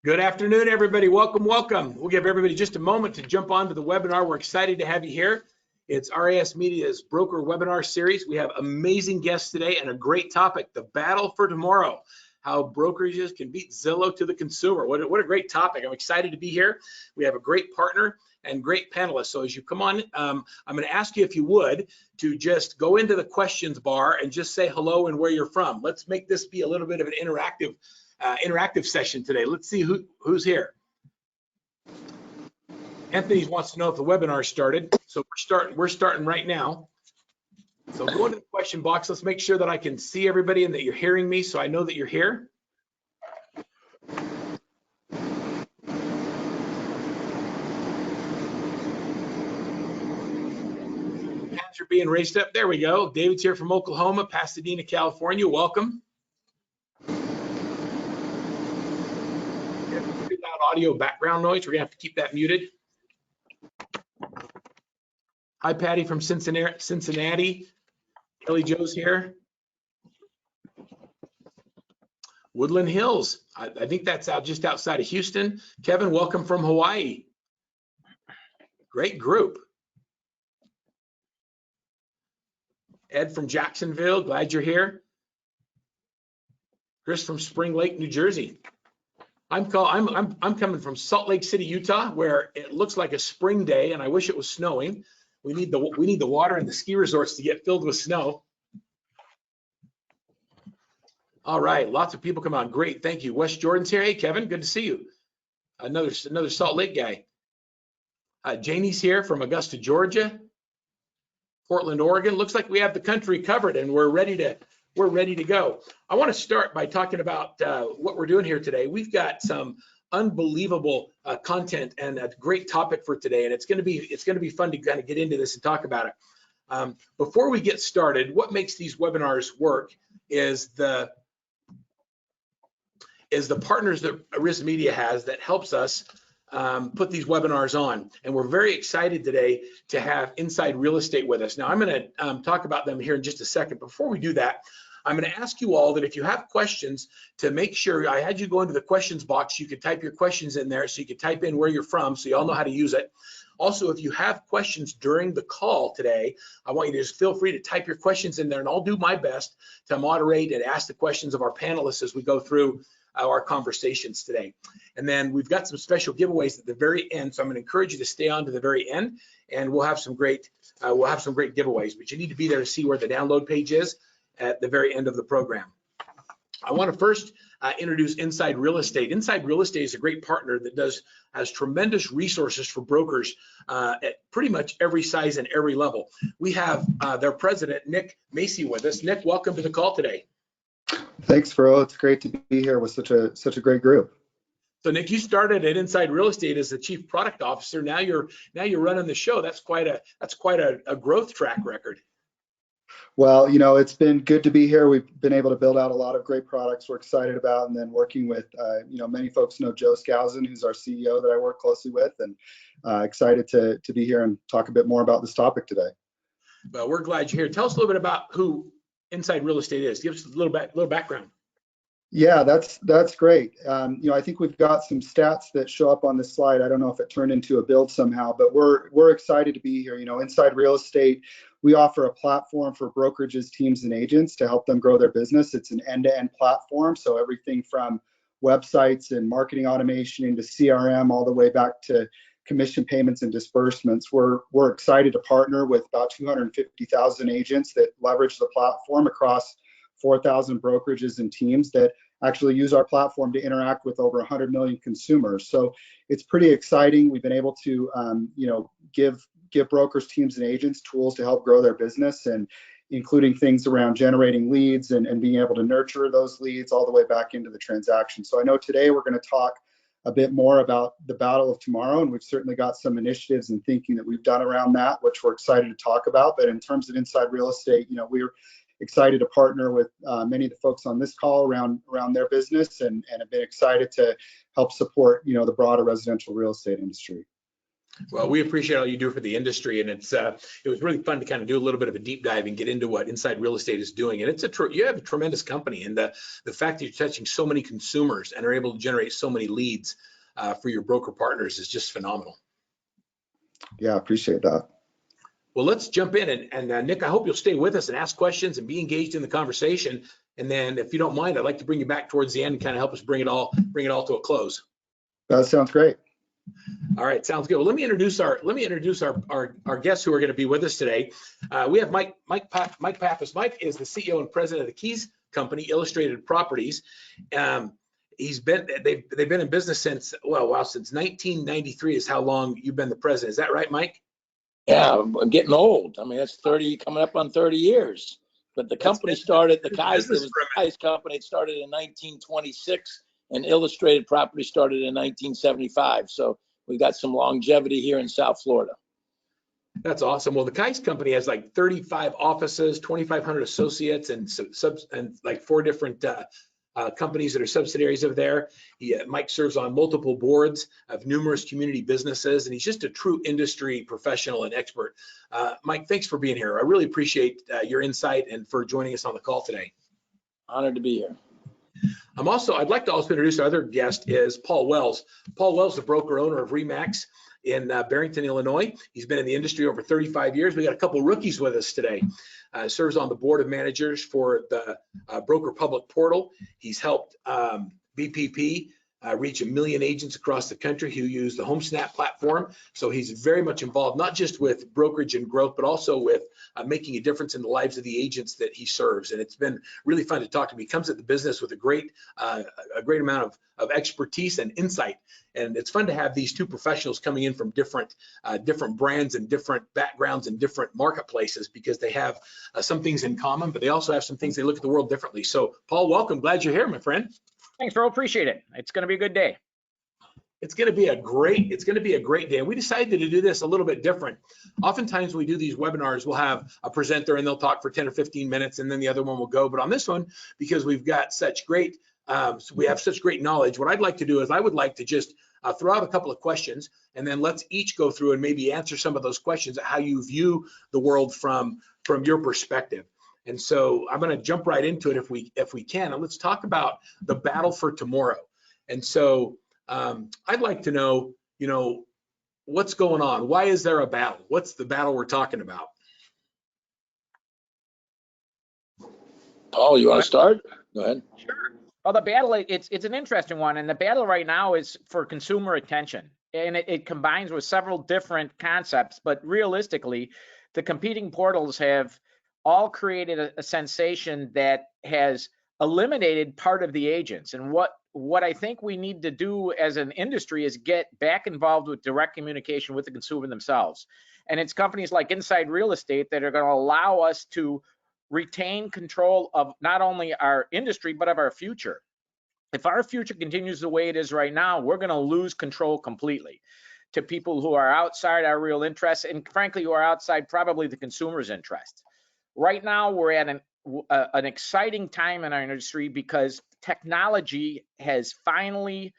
Good afternoon, everybody. Welcome, welcome. We'll give everybody just a moment to jump onto the webinar. We're excited to have you here. It's RISmedia's broker webinar series. We have amazing guests today and a great topic, the battle for tomorrow, how brokerages can beat Zillow to the consumer. What a great topic. I'm excited to be here. We have a great partner and great panelists. So as you come on, I'm going to ask you, if you would, to just go into the questions bar and just say hello and where you're from. Let's make this be a little bit of an interactive session today. Let's see who's here. Anthony wants to know if the webinar started. So we're starting right now. So go into the question box. Let's make sure that I can see everybody and that you're hearing me, so I know that you're here. Hands are being raised up. There we go. David's here from Oklahoma, Pasadena, California. Welcome. Pretty loud audio background noise. We're gonna have to keep that muted. Hi, Patty from Cincinnati. Kelly Joe's here. Woodland Hills. I think that's out just outside of Houston. Kevin, welcome from Hawaii. Great group. Ed from Jacksonville, glad you're here. Chris from Spring Lake, New Jersey. I'm coming from Salt Lake City, Utah, where it looks like a spring day, and I wish it was snowing. We need the water and the ski resorts to get filled with snow. All right, lots of people come on. Great, thank you. West Jordan's here. Hey, Kevin, good to see you. Another Salt Lake guy. Janie's here from Augusta, Georgia. Portland, Oregon. Looks like we have the country covered, and we're ready to go. I want to start by talking about what we're doing here today. We've got some unbelievable content and a great topic for today, and it's going to be fun to kind of get into this and talk about it. Before we get started, what makes these webinars work is the partners that RISMedia has that helps us put these webinars on, and we're very excited today to have Inside Real Estate with us. Now, I'm going to talk about them here in just a second. Before we do that, I'm going to ask you all that if you have questions, to make sure I had you go into the questions box. You could type your questions in there, so you could type in where you're from, so you all know how to use it. Also, if you have questions during the call today, I want you to just feel free to type your questions in there, and I'll do my best to moderate and ask the questions of our panelists as we go through our conversations today. And then we've got some special giveaways at the very end, so I'm going to encourage you to stay on to the very end, and we'll have some great giveaways. But you need to be there to see where the download page is at the very end of the program. I want to first introduce Inside Real Estate. Inside Real Estate is a great partner that has tremendous resources for brokers at pretty much every size and every level. We have their president, Nick Macy, with us. Nick, welcome to the call today. Thanks, Fro. It's great to be here with such a great group. So Nick, you started at Inside Real Estate as the chief product officer. Now you're running the show. That's quite a growth track record. Well, you know, it's been good to be here. We've been able to build out a lot of great products we're excited about, and then working with, many folks know Joe Skousen, who's our CEO that I work closely with, and excited to be here and talk a bit more about this topic today. Well, we're glad you're here. Tell us a little bit about who Inside Real Estate is. Give us a little background. Yeah, that's great. I think we've got some stats that show up on this slide. I don't know if it turned into a build somehow, but we're excited to be here. You know, Inside Real Estate, we offer a platform for brokerages, teams, and agents to help them grow their business. It's an end-to-end platform, so everything from websites and marketing automation into CRM, all the way back to commission payments and disbursements. We're excited to partner with about 250,000 agents that leverage the platform across 4,000 brokerages and teams that actually use our platform to interact with over 100 million consumers. So it's pretty exciting. We've been able to, give brokers, teams, and agents tools to help grow their business, and including things around generating leads and being able to nurture those leads all the way back into the transaction. So I know today we're going to talk a bit more about the battle of tomorrow, and we've certainly got some initiatives and thinking that we've done around that, which we're excited to talk about. But in terms of Inside Real Estate, we're excited to partner with many of the folks on this call around their business, and have been excited to help support the broader residential real estate industry. Well, we appreciate all you do for the industry, and it was really fun to kind of do a little bit of a deep dive and get into what Inside Real Estate is doing. And you have a tremendous company, and the fact that you're touching so many consumers and are able to generate so many leads for your broker partners is just phenomenal. Yeah, appreciate that. Well, let's jump in, and Nick, I hope you'll stay with us and ask questions and be engaged in the conversation. And then, if you don't mind, I'd like to bring you back towards the end and kind of help us bring it all to a close. That sounds great. All right, sounds good. Well, let me introduce our guests who are going to be with us today. We have Mike Pappas. Mike is the CEO and president of the Keys Company, Illustrated Properties. They've been in business since 1993 is how long you've been the president. Is that right, Mike? Yeah, I'm getting old. I mean, that's 30, coming up on 30 years. But the company started, the Keys company, it started in 1926, and Illustrated Property started in 1975. So we got some longevity here in South Florida. That's awesome. Well, the Keys Company has like 35 offices, 2,500 associates, and like 4 different companies that are subsidiaries of there. Mike serves on multiple boards of numerous community businesses, and he's just a true industry professional and expert. Mike, thanks for being here. I really appreciate your insight and for joining us on the call today. Honored to be here. I'd like to also introduce our other guest is Paul Wells. Paul Wells, the broker owner of RE/MAX in Barrington, Illinois. He's been in the industry over 35 years. We got a couple rookies with us today. Serves on the board of managers for the Broker Public Portal. He's helped BPP reach 1 million agents across the country who use the HomeSnap platform. So he's very much involved, not just with brokerage and growth, but also with making a difference in the lives of the agents that he serves. And it's been really fun to talk to him. He comes at the business with a great amount of expertise and insight. And it's fun to have these two professionals coming in from different brands and different backgrounds and different marketplaces, because they have some things in common, but they also have some things they look at the world differently. So Paul, welcome. Glad you're here, my friend. Thanks, Earl. Appreciate it. It's going to be a good day. It's going to be a great day. And we decided to do this a little bit different. Oftentimes when we do these webinars, we'll have a presenter and they'll talk for 10 or 15 minutes and then the other one will go. But on this one, because we've got such great, we have such great knowledge, what I'd like to do is I would like to just throw out a couple of questions, and then let's each go through and maybe answer some of those questions, how you view the world from your perspective. And so I'm going to jump right into it if we can, and let's talk about the battle for tomorrow. And so I'd like to know, what's going on? Why is there a battle? What's the battle we're talking about? Paul, you want to start? Go ahead. Sure. Well, the battle, it's an interesting one, and the battle right now is for consumer attention, and it combines with several different concepts. But realistically, the competing portals have all created a sensation that has eliminated part of the agents. And what I think we need to do as an industry is get back involved with direct communication with the consumer themselves. And it's companies like Inside Real Estate that are going to allow us to retain control of not only our industry, but of our future. If our future continues the way it is right now, we're going to lose control completely to people who are outside our real interests, and frankly, who are outside probably the consumer's interests. Right now, we're at an exciting time in our industry because technology has finally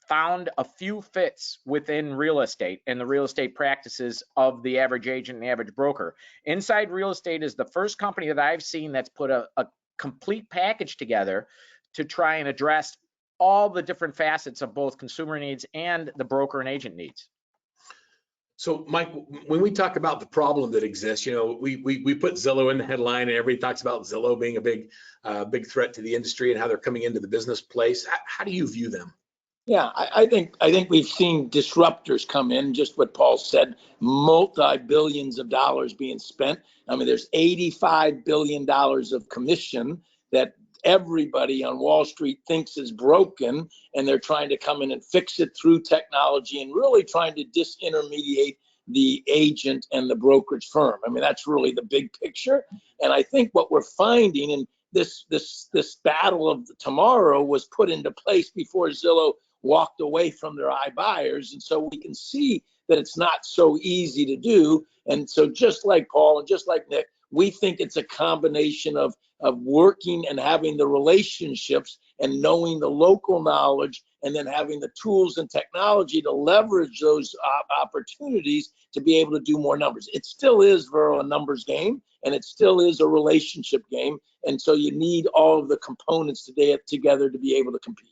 found a few fits within real estate and the real estate practices of the average agent and the average broker. Inside Real Estate is the first company that I've seen that's put a complete package together to try and address all the different facets of both consumer needs and the broker and agent needs. So, Mike, when we talk about the problem that exists, we put Zillow in the headline, and everybody talks about Zillow being a big threat to the industry and how they're coming into the business place. How do you view them? Yeah, I think we've seen disruptors come in, just what Paul said, multi-billions of dollars being spent. I mean, there's $85 billion of commission that everybody on Wall Street thinks is broken, and they're trying to come in and fix it through technology and really trying to disintermediate the agent and the brokerage firm. I mean, that's really the big picture. And I think what we're finding, and this battle of tomorrow was put into place before Zillow walked away from their iBuyers. And so we can see that it's not so easy to do. And so just like Paul and just like Nick, we think it's a combination of working and having the relationships and knowing the local knowledge and then having the tools and technology to leverage those opportunities to be able to do more numbers. It still is, Verl, a numbers game, and it still is a relationship game. And so you need all of the components together to be able to compete.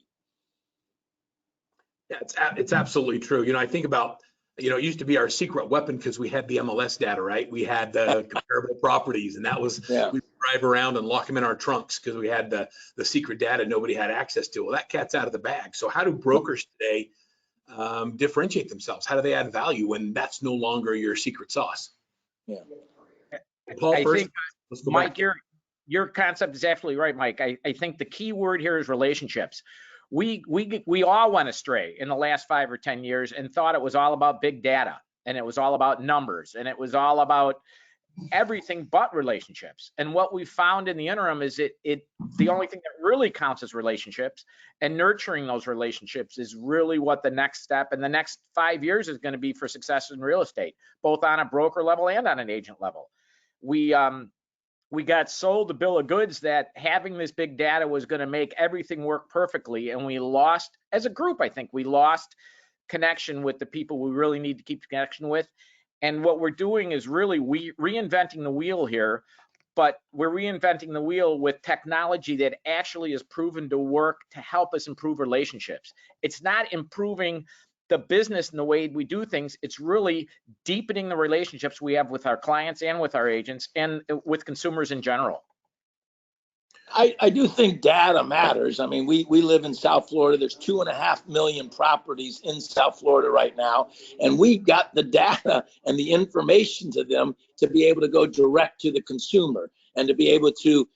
Yeah, it's absolutely true. You know, I think about, you know, it used to be our secret weapon because we had the MLS data, right? We had the comparable properties, and that was, Yeah. we drive around and lock them in our trunks because we had the secret data nobody had access to. Well, that cat's out of the bag. So how do brokers today differentiate themselves? How do they add value when that's no longer your secret sauce? Yeah. Paul, I first, think, let's go Mike, back. your concept is absolutely right, Mike. I think the key word here is relationships. We all went astray in the last 5 or 10 years and thought it was all about big data, and it was all about numbers, and it was all about everything but relationships. And what we found in the interim is the only thing that really counts is relationships, and nurturing those relationships is really what the next step in the next 5 years is going to be for success in real estate, both on a broker level and on an agent level. We got sold a bill of goods that having this big data was going to make everything work perfectly, and we lost, as a group, I think we lost connection with the people we really need to keep connection with. And what we're doing is really reinventing the wheel here, but we're reinventing the wheel with technology that actually is proven to work to help us improve relationships. It's not improving the business and the way we do things. It's really deepening the relationships we have with our clients and with our agents and with consumers in general. I do think data matters. I mean, we live in South Florida. There's 2.5 million properties in South Florida right now, and we got the data and the information to them to be able to go direct to the consumer and to be able to,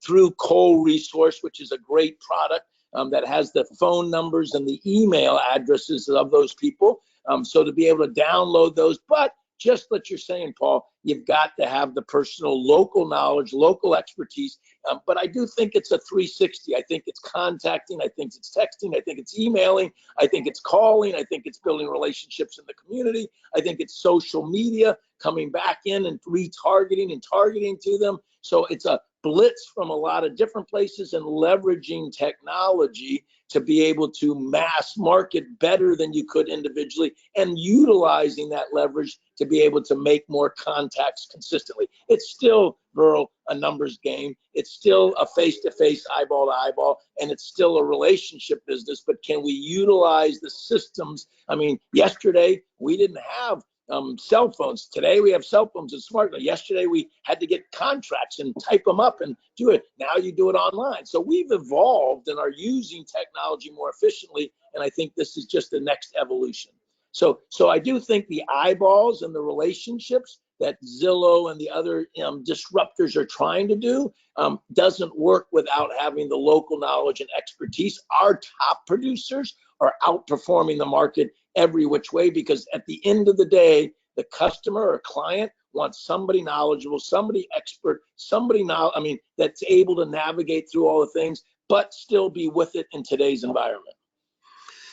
through Cole Resource, which is a great product that has the phone numbers and the email addresses of those people. So to be able to download those, but just what you're saying, Paul, you've got to have the personal local knowledge, local expertise. But I do think it's a 360. I think it's contacting. I think it's texting. I think it's emailing. I think it's calling. I think it's building relationships in the community. I think it's social media coming back in and retargeting and targeting to them. So it's a blitz from a lot of different places and leveraging technology to be able to mass market better than you could individually, and utilizing that leverage to be able to make more contacts consistently. It's still, Verl, a numbers game. It's still a face-to-face, eyeball to eyeball, and it's still a relationship business. But can we utilize the systems? I mean, yesterday we didn't have cell phones. Today we have cell phones and smartphones. Yesterday we had to get contracts and type them up and do it. Now you do it online. So we've evolved and are using technology more efficiently. And I think this is just the next evolution. So I do think the eyeballs and the relationships that Zillow and the other disruptors are trying to do doesn't work without having the local knowledge and expertise. Our top producers are outperforming the market every which way, because at the end of the day, the customer or client wants somebody knowledgeable, somebody expert, that's able to navigate through all the things, but still be with it in today's environment.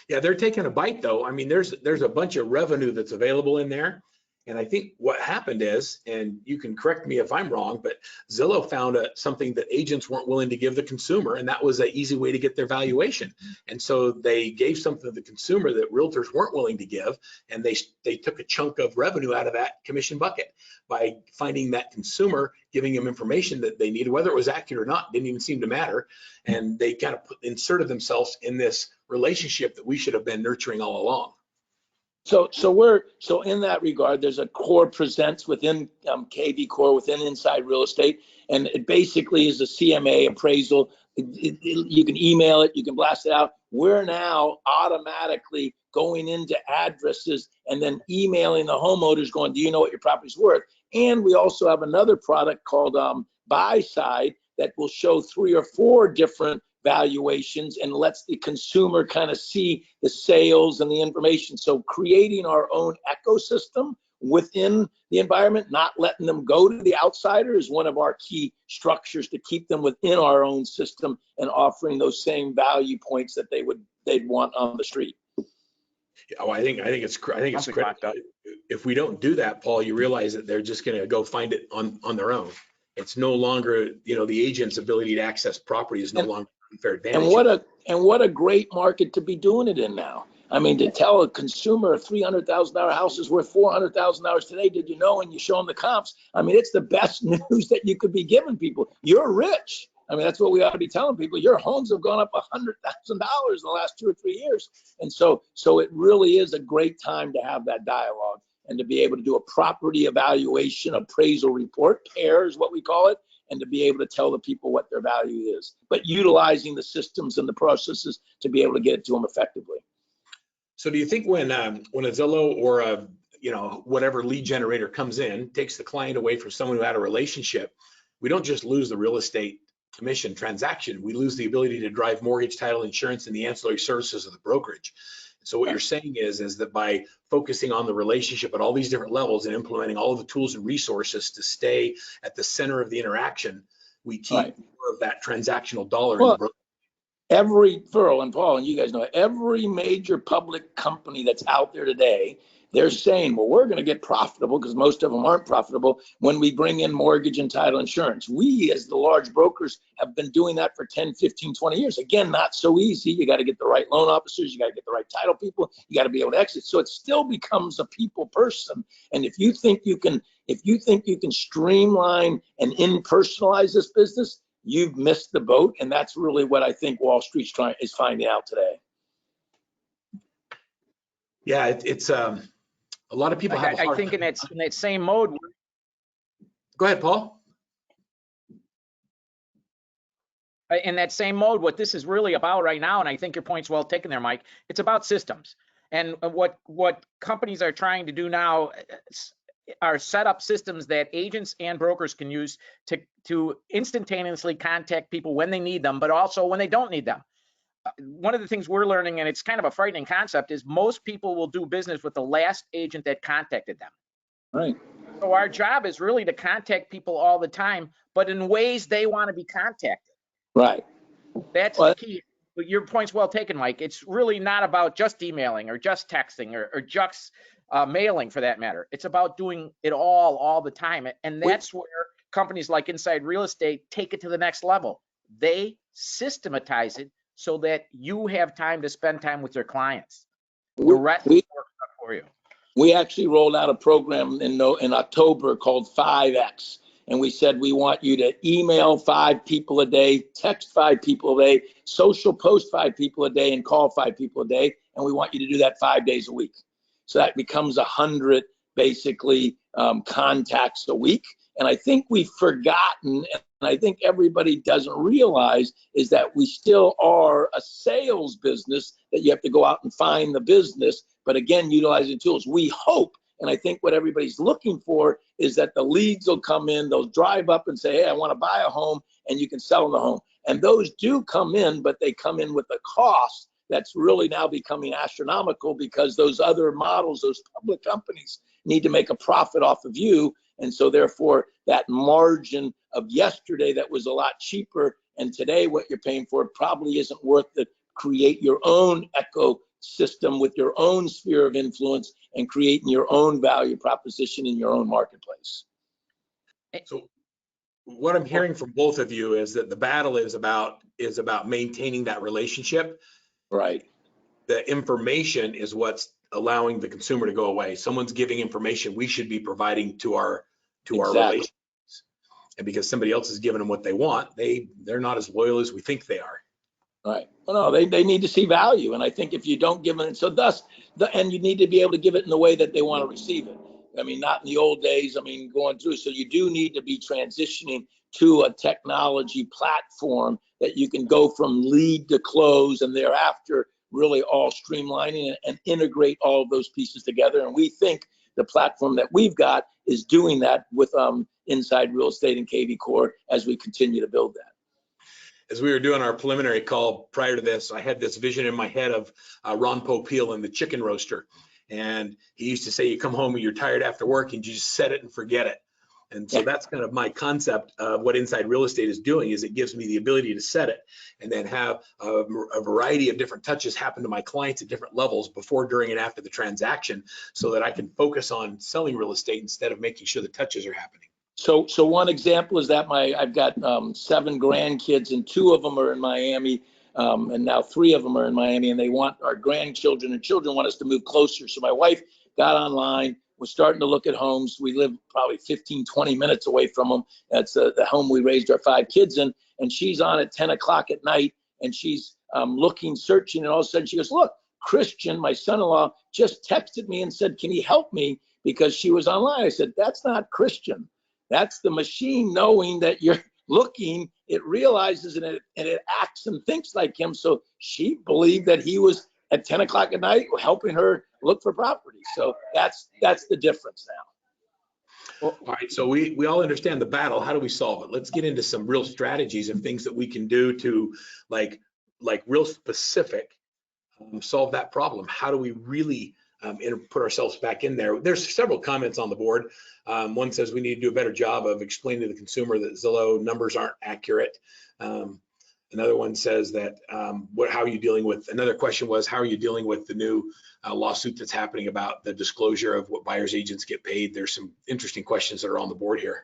Yeah, they're taking a bite though. I mean, there's a bunch of revenue that's available in there. And I think what happened is, and you can correct me if I'm wrong, but Zillow found something that agents weren't willing to give the consumer, and that was an easy way to get their valuation. And so they gave something to the consumer that realtors weren't willing to give, and they took a chunk of revenue out of that commission bucket by finding that consumer, giving them information that they needed, whether it was accurate or not, didn't even seem to matter. And they kind of inserted themselves in this relationship that we should have been nurturing all along. So in that regard, there's a core presents within KV Core, within Inside Real Estate, and it basically is a CMA appraisal. You can email it, you can blast it out. We're now automatically going into addresses and then emailing the homeowners going, do you know what your property's worth? And we also have another product called Buy Side that will show 3 or 4 different valuations and lets the consumer kind of see the sales and the information. So creating our own ecosystem within the environment, not letting them go to the outsider, is one of our key structures to keep them within our own system and offering those same value points that they'd want on the street. Oh, I think it's critical. If we don't do that, Paul, you realize that they're just going to go find it on their own. It's no longer, the agent's ability to access property is no longer unfair advantage. And what a great market to be doing it in now. I mean, to tell a consumer a $300,000 house is worth $400,000 today, did you know? And you show them the comps. I mean, it's the best news that you could be giving people. You're rich. I mean, that's what we ought to be telling people. Your homes have gone up $100,000 in the last 2 or 3 years. And so it really is a great time to have that dialogue and to be able to do a property evaluation, appraisal report, PAIR is what we call it, and to be able to tell the people what their value is, but utilizing the systems and the processes to be able to get it to them effectively. So do you think when a Zillow or a whatever lead generator comes in, takes the client away from someone who had a relationship, we don't just lose the real estate commission transaction, we lose the ability to drive mortgage, title, insurance, and the ancillary services of the brokerage. So what you're saying is that by focusing on the relationship at all these different levels and implementing all of the tools and resources to stay at the center of the interaction, we keep more of that transactional dollar in the brokerage. Every referral, and Paul, and you guys know, every major public company that's out there today, they're saying, well, we're going to get profitable, because most of them aren't profitable, when we bring in mortgage and title insurance. We, as the large brokers, have been doing that for 10, 15, 20 years. Again, not so easy. You got to get the right loan officers. You got to get the right title people. You got to be able to exit. So it still becomes a people person. And if you think you can streamline and impersonalize this business, you've missed the boat. And that's really what I think Wall Street's is finding out today. Yeah, it's a lot of people have a hard I think in that same mode. Go ahead, Paul. In that same mode, what this is really about right now, and I think your point's well taken there, Mike, it's about systems. And what companies are trying to do now are set up systems that agents and brokers can use to instantaneously contact people when they need them, but also when they don't need them. One of the things we're learning, and it's kind of a frightening concept, is most people will do business with the last agent that contacted them. Right. So our job is really to contact people all the time, but in ways they want to be contacted. Right. That's the key. But your point's well taken, Mike. It's really not about just emailing or just texting or just mailing, for that matter. It's about doing it all the time. And that's where companies like Inside Real Estate take it to the next level. They systematize it so that you have time to spend time with your clients. The rest works for you. We actually rolled out a program in October called 5X. And we said, we want you to email 5 people a day, text 5 people a day, social post 5 people a day, and call 5 people a day. And we want you to do that 5 days a week. So that becomes 100 basically contacts a week. And I think we've forgotten, and I think everybody doesn't realize, is that we still are a sales business, that you have to go out and find the business. But again, utilizing tools, we hope, and I think what everybody's looking for is that the leads will come in, they'll drive up and say, hey, I want to buy a home, and you can sell them the home. And those do come in, but they come in with a cost that's really now becoming astronomical, because those other models, those public companies, need to make a profit off of you. And so therefore, that margin of yesterday that was a lot cheaper, and today what you're paying for probably isn't worth it. Create your own ecosystem with your own sphere of influence and creating your own value proposition in your own marketplace. So what I'm hearing from both of you is that the battle is about maintaining that relationship. Right. The information is what's allowing the consumer to go away. Someone's giving information we should be providing to our relations. And because somebody else is giving them what they want, they're not as loyal as we think they are. Right. Well, no, they need to see value. And I think if you don't give it, and you need to be able to give it in the way that they want to receive it. I mean, not in the old days, going through. So you do need to be transitioning to a technology platform that you can go from lead to close, and thereafter really all streamlining and integrate all of those pieces together. And we think the platform that we've got is doing that with Inside Real Estate and KV Core as we continue to build that. As we were doing our preliminary call prior to this, I had this vision in my head of Ron Popeil and the chicken roaster. And he used to say, you come home and you're tired after work and you just set it and forget it. And so that's kind of my concept of what Inside Real Estate is doing, is it gives me the ability to set it and then have a variety of different touches happen to my clients at different levels before, during, and after the transaction, so that I can focus on selling real estate instead of making sure the touches are happening. So one example is that I've got 7 grandkids, and 2 of them are in Miami, and now 3 of them are in Miami, and they want our grandchildren and children want us to move closer. So my wife got online, was starting to look at homes. We live probably 15, 20 minutes away from them. That's the home we raised our 5 kids in, and she's on at 10 o'clock at night, and she's looking, searching, and all of a sudden she goes, look, Christian, my son-in-law, just texted me and said, can he help me? Because she was online. I said, that's not Christian. That's the machine knowing that you're looking. It realizes and it acts and thinks like him. So she believed that he was at 10 o'clock at night helping her look for property. So that's the difference now. Well, all right, so we all understand the battle. How do we solve it? Let's get into some real strategies and things that we can do to like real specific solve that problem. How do we really put ourselves back in there? There's several comments on the board. One says we need to do a better job of explaining to the consumer that Zillow numbers aren't accurate. Another one says that how are you dealing with, another question was, how are you dealing with the new lawsuit that's happening about the disclosure of what buyers agents get paid? There's some interesting questions that are on the board here.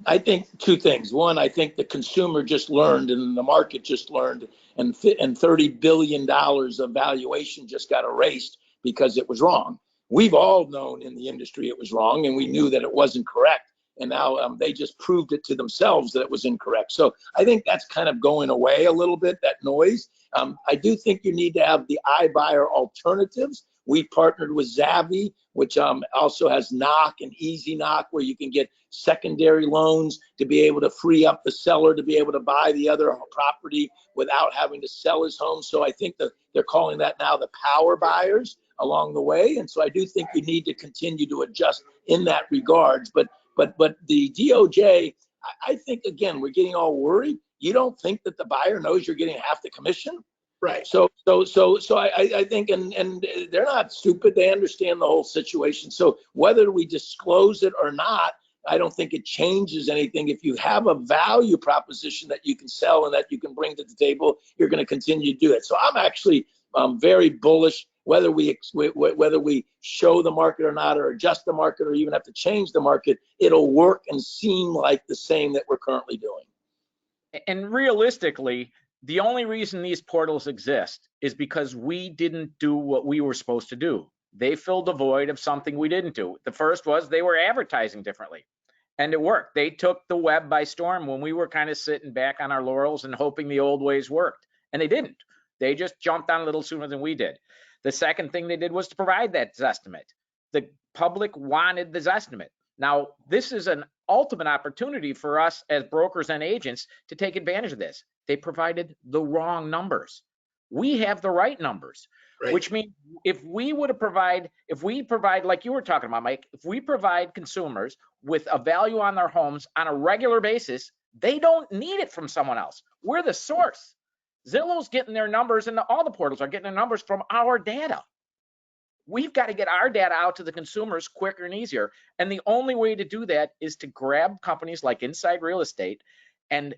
I think 2 things. One, I think the consumer just learned and the market just learned, and $30 billion of valuation just got erased because it was wrong. We've all known in the industry it was wrong, and we knew that it wasn't correct. And now they just proved it to themselves that it was incorrect. So I think that's kind of going away a little bit, that noise. I do think you need to have the iBuyer alternatives. We partnered with Zavvy, which also has Knock and Easy Knock, where you can get secondary loans to be able to free up the seller to be able to buy the other property without having to sell his home. So I think that they're calling that now the power buyers along the way. And so I do think you need to continue to adjust in that regards. But the DOJ, I think, again, we're getting all worried. You don't think that the buyer knows you're getting half the commission? Right. So I think, and they're not stupid. They understand the whole situation. So whether we disclose it or not, I don't think it changes anything. If you have a value proposition that you can sell and that you can bring to the table, you're going to continue to do it. So I'm actually very bullish. Whether we show the market or not, or adjust the market, or even have to change the market, it'll work and seem like the same that we're currently doing. And realistically, the only reason these portals exist is because we didn't do what we were supposed to do. They filled the void of something we didn't do. The first was they were advertising differently, and it worked. They took the web by storm when we were kind of sitting back on our laurels and hoping the old ways worked, and they didn't. They just jumped on a little sooner than we did. The second thing they did was to provide that Zestimate. The public wanted the Zestimate. Now, this is an ultimate opportunity for us as brokers and agents to take advantage of this. They provided the wrong numbers. We have the right numbers, right. Which means if we provide, like you were talking about, Mike, if we provide consumers with a value on their homes on a regular basis, they don't need it from someone else. We're the source. Zillow's getting their numbers, and all the portals are getting their numbers from our data. We've got to get our data out to the consumers quicker and easier. And the only way to do that is to grab companies like Inside Real Estate and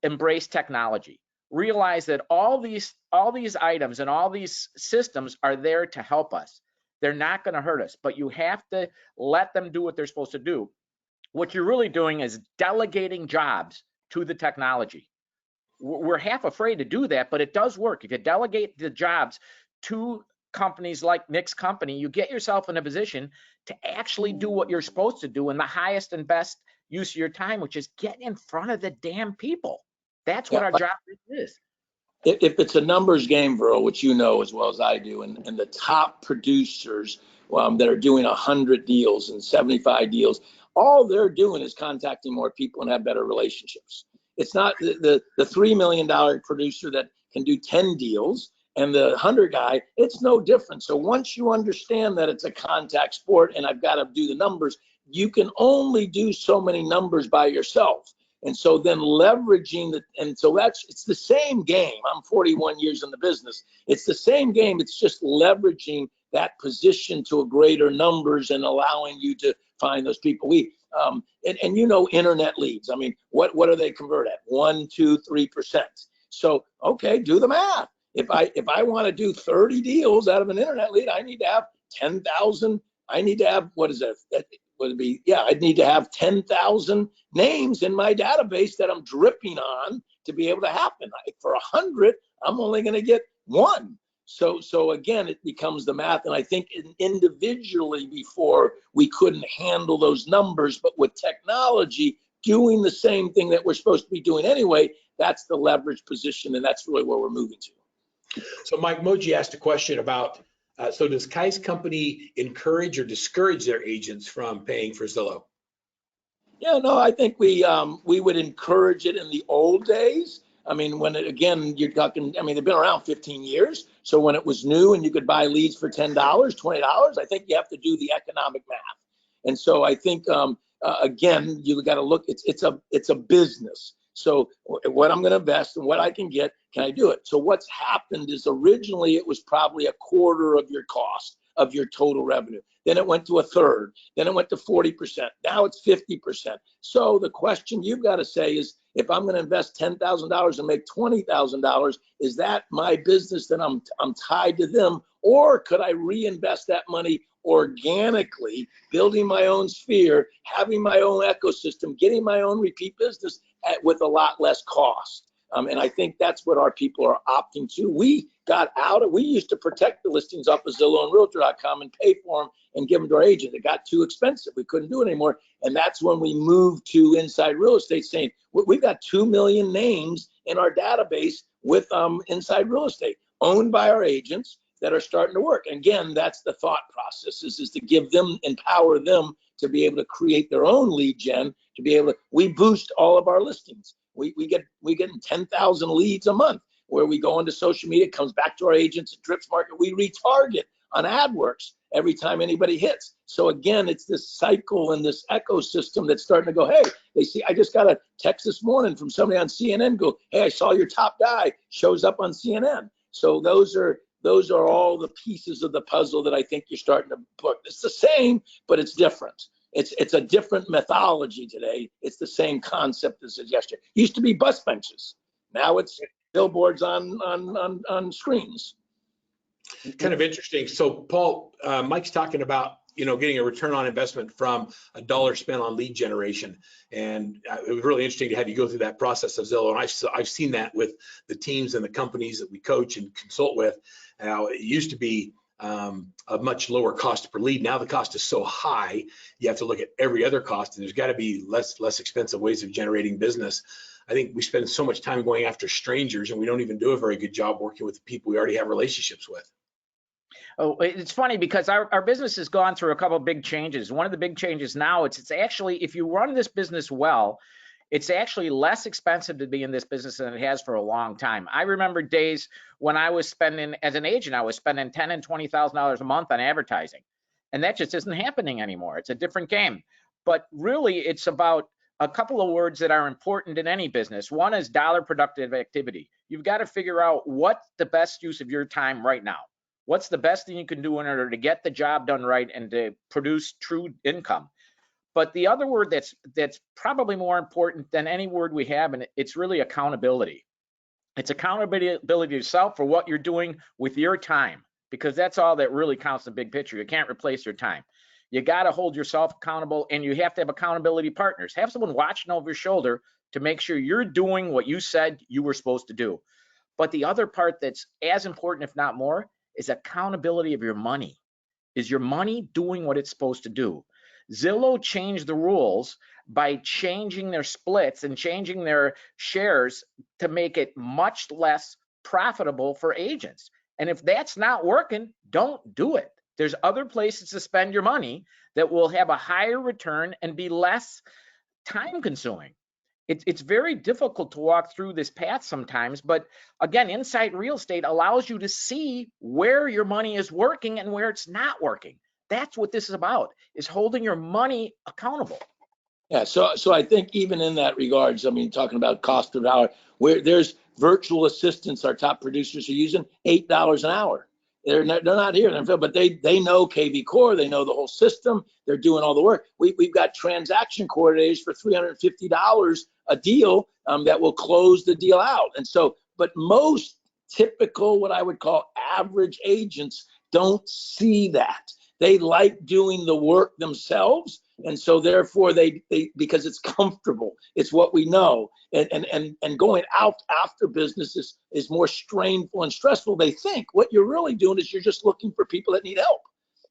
embrace technology. Realize that all these items and all these systems are there to help us. They're not going to hurt us, but you have to let them do what they're supposed to do. What you're really doing is delegating jobs to the technology. We're half afraid to do that, but it does work. If you delegate the jobs to companies like Nick's company, you get yourself in a position to actually do what you're supposed to do in the highest and best use of your time, which is get in front of the damn people. That's what our job is. If it's a numbers game, Verl, which you know as well as I do, and the top producers that are doing 100 deals and 75 deals, all they're doing is contacting more people and have better relationships. It's not the $3 million producer that can do 10 deals and the 100 guy, it's no different. So once you understand that it's a contact sport and I've got to do the numbers, you can only do so many numbers by yourself. And so then leveraging it's the same game. I'm 41 years in the business. It's the same game. It's just leveraging that position to a greater numbers and allowing you to find those people. And you know, internet leads. I mean, what do they convert at? 1%, 2%, 3%. So, okay, do the math. If I want to do 30 deals out of an internet lead, I need to have 10,000. I need to have, what is that? would it be, yeah, I'd need to have 10,000 names in my database that I'm dripping on to be able to happen. For 100, I'm only going to get one. So again, it becomes the math. And I think individually before we couldn't handle those numbers, but with technology doing the same thing that we're supposed to be doing anyway, that's the leverage position. And that's really where we're moving to. So Mike Moji asked a question about, so does Kai's company encourage or discourage their agents from paying for Zillow? Yeah, no, I think we would encourage it in the old days. I mean, when it, again, you're talking, I mean, they've been around 15 years. So when it was new and you could buy leads for $10, $20, I think you have to do the economic math. And so I think, again, you got to look, it's a business. So what I'm going to invest and what I can get, can I do it? So what's happened is originally it was probably a quarter of your cost of your total revenue. Then it went to a third. Then it went to 40%. Now it's 50%. So the question you've got to say is, if I'm going to invest $10,000 and make $20,000, is that my business that I'm tied to them? Or could I reinvest that money organically, building my own sphere, having my own ecosystem, getting my own repeat business with a lot less cost? And I think that's what our people are opting to. We got out of, we used to protect the listings off of Zillow and Realtor.com and pay for them and give them to our agent. It got too expensive. We couldn't do it anymore. And that's when we moved to Inside Real Estate, saying, we've got 2 million names in our database with Inside Real Estate owned by our agents that are starting to work. And again, that's the thought process is to give them, empower them to be able to create their own lead gen, to be able to, we boost all of our listings. We get 10,000 leads a month where we go into social media, it comes back to our agents at Drips Market. We retarget on AdWorks every time anybody hits. So again, it's this cycle and this ecosystem that's starting to go, hey, they see, I just got a text this morning from somebody on CNN go, hey, I saw your top guy shows up on CNN. So those are all the pieces of the puzzle that I think you're starting to put. It's the same, but it's different. It's a different methodology today. It's the same concept as yesterday. Used to be bus benches. Now it's billboards on screens. Kind of interesting. So Paul, Mike's talking about, getting a return on investment from a dollar spent on lead generation. And it was really interesting to have you go through that process of Zillow. And I've seen that with the teams and the companies that we coach and consult with. Now, it used to be a much lower cost per lead. Now the cost is so high, you have to look at every other cost, and there's got to be less expensive ways of generating business. I think we spend so much time going after strangers, and we don't even do a very good job working with the people we already have relationships with. Oh, it's funny because our business has gone through a couple of big changes. One of the big changes now, it's actually, if you run this business well, it's actually less expensive to be in this business than it has for a long time. I remember days when I was spending, as an agent, I was spending $10,000 and $20,000 a month on advertising. And that just isn't happening anymore. It's a different game. But really, it's about a couple of words that are important in any business. One is dollar productive activity. You've got to figure out what's the best use of your time right now. What's the best thing you can do in order to get the job done right and to produce true income? But the other word that's probably more important than any word we have, and it's really accountability. It's accountability to yourself for what you're doing with your time, because that's all that really counts in the big picture. You can't replace your time. You got to hold yourself accountable, and you have to have accountability partners. Have someone watching over your shoulder to make sure you're doing what you said you were supposed to do. But the other part that's as important, if not more, is accountability of your money. Is your money doing what it's supposed to do? Zillow changed the rules by changing their splits and changing their shares to make it much less profitable for agents. And if that's not working, don't do it. There's other places to spend your money that will have a higher return and be less time consuming. It's very difficult to walk through this path sometimes, but again, Inside Real Estate allows you to see where your money is working and where it's not working. That's what this is about, is holding your money accountable. Yeah, so I think even in that regards, I mean, talking about cost per hour, where there's virtual assistants, our top producers are using $8 an hour. They're not here, but they know KV Core, they know the whole system, they're doing all the work. We've got transaction coordinators for $350 a deal that will close the deal out. And so, but most typical, what I would call average agents don't see that. They like doing the work themselves, And so therefore they because it's comfortable, it's what we know. And going out after business is more strainful and stressful. They think what you're really doing is you're just looking for people that need help,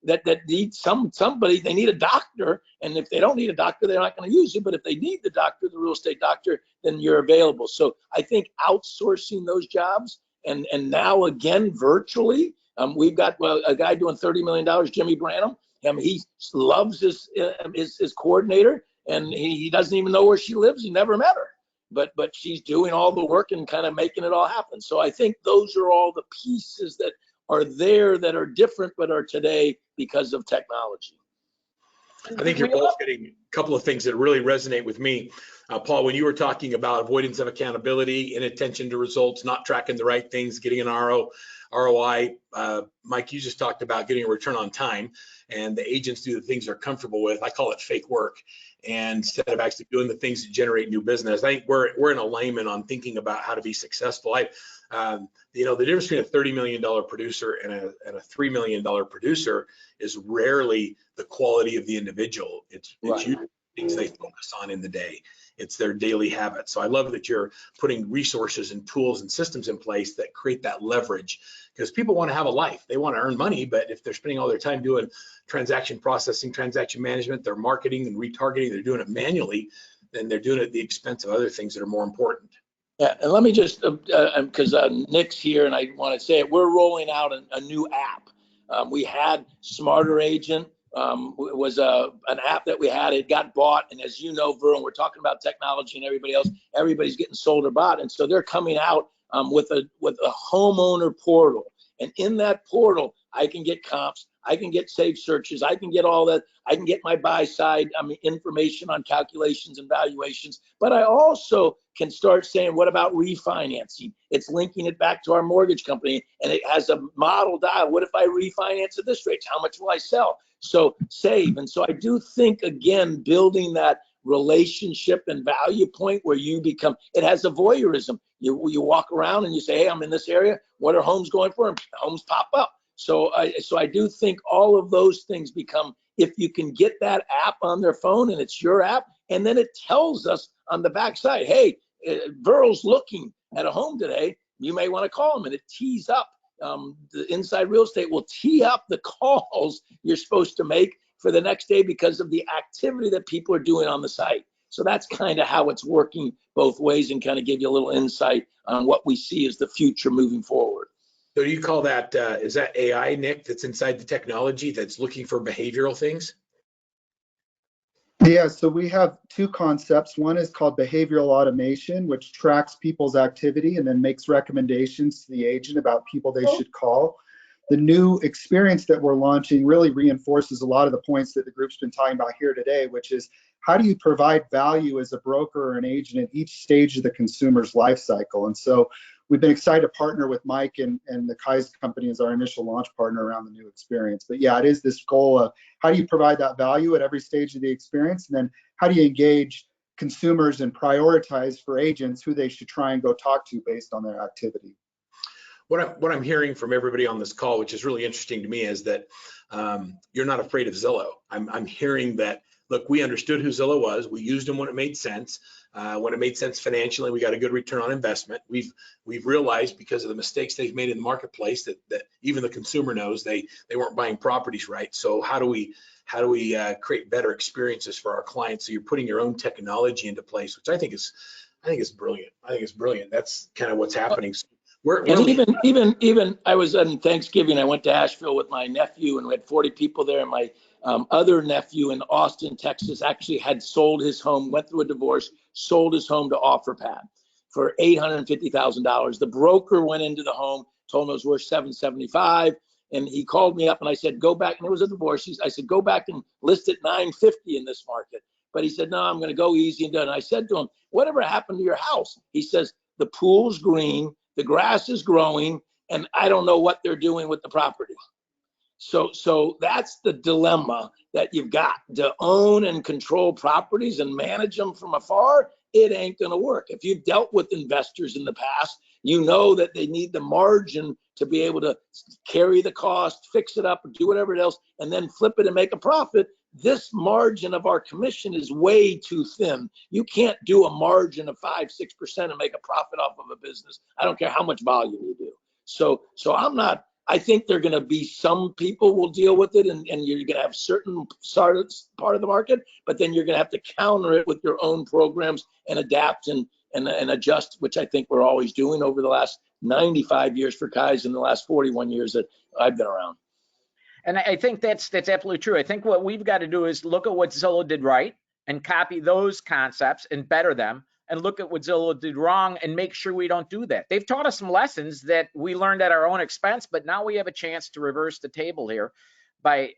that need somebody, they need a doctor. And if they don't need a doctor, they're not going to use you. But if they need the doctor, the real estate doctor, then you're available. So I think outsourcing those jobs and now again, virtually, we've got a guy doing $30 million, Jimmy Branham. He loves his coordinator, and he doesn't even know where she lives. He never met her, but she's doing all the work and kind of making it all happen. So I think those are all the pieces that are there that are different, but are today because of technology. I think you're both getting a couple of things that really resonate with me. Paul, when you were talking about avoidance of accountability, inattention to results, not tracking the right things, getting an ROI, Mike, you just talked about getting a return on time, and the agents do the things they're comfortable with. I call it fake work. And instead of actually doing the things that generate new business, I think we're in alignment on thinking about how to be successful. The difference between a $30 million producer and a $3 million producer is rarely the quality of the individual. It's usually things they focus on in the day. It's their daily habits. So I love that you're putting resources and tools and systems in place that create that leverage, because people want to have a life. They want to earn money, but if they're spending all their time doing transaction processing, transaction management, they're marketing and retargeting, they're doing it manually, then they're doing it at the expense of other things that are more important. Yeah, and let me just, because Nick's here and I want to say it, we're rolling out a new app. We had Smarter Agent, was an app that we had. It got bought, and as you know, Vernon, we're talking about technology and everybody else. Everybody's getting sold or bought, and so they're coming out with a homeowner portal. And in that portal, I can get comps, I can get saved searches, I can get all that. I can get my buy side information on calculations and valuations, but I also can start saying, what about refinancing? It's linking it back to our mortgage company, and it has a model dial. What if I refinance at this rate? How much will I sell? So save. And so I do think, again, building that relationship and value point where you become, it has a voyeurism. You walk around and you say, hey, I'm in this area. What are homes going for? And homes pop up. So I do think all of those things become, if you can get that app on their phone and it's your app, and then it tells us on the backside, hey, Burrow's looking at a home today, you may want to call him, and it tees up. The Inside Real Estate will tee up the calls you're supposed to make for the next day because of the activity that people are doing on the site. So that's kind of how it's working both ways, and kind of give you a little insight on what we see as the future moving forward. So do you call that, is that AI, Nick, that's inside the technology that's looking for behavioral things? Yeah, so we have two concepts. One is called behavioral automation, which tracks people's activity and then makes recommendations to the agent about people they should call. The new experience that we're launching really reinforces a lot of the points that the group's been talking about here today, which is how do you provide value as a broker or an agent at each stage of the consumer's life cycle? And so we've been excited to partner with Mike and the Kai's company as our initial launch partner around the new experience. But yeah, it is this goal of how do you provide that value at every stage of the experience? And then how do you engage consumers and prioritize for agents who they should try and go talk to based on their activity? What I'm hearing from everybody on this call, which is really interesting to me, is that you're not afraid of Zillow. I'm hearing that, look, we understood who Zillow was. We used them when it made sense. When it made sense financially, we got a good return on investment. We've realized, because of the mistakes they've made in the marketplace, that even the consumer knows they weren't buying properties right. So how do we create better experiences for our clients? So you're putting your own technology into place, which I think is brilliant. I think it's brilliant. That's kind of what's happening. Even I was on Thanksgiving, I went to Asheville with my nephew, and we had 40 people there. And my other nephew in Austin, Texas, actually had sold his home, went through a divorce, sold his home to OfferPad for $850,000. The broker went into the home, told him it was worth $775,000, and he called me up and I said, go back, and it was a divorce. I said, go back and list it $950 in this market. But he said, no, I'm going to go easy and done. And I said to him, whatever happened to your house? He says, the pool's green, the grass is growing, and I don't know what they're doing with the property. So that's the dilemma that you've got. To own and control properties and manage them from afar, it ain't going to work. If you've dealt with investors in the past, you know that they need the margin to be able to carry the cost, fix it up, or do whatever else, and then flip it and make a profit. this margin of our commission is way too thin. You can't do a margin of 5-6% and make a profit off of a business. I don't care how much volume you do. So I think there are going to be some people will deal with it, and you're going to have certain part of the market, but then you're going to have to counter it with your own programs and adapt and adjust, which I think we're always doing over the last 95 years for Kai's in the last 41 years that I've been around. And I think that's absolutely true. I think what we've got to do is look at what Zillow did right and copy those concepts and better them, and look at what Zillow did wrong and make sure we don't do that. They've taught us some lessons that we learned at our own expense, but now we have a chance to reverse the table here by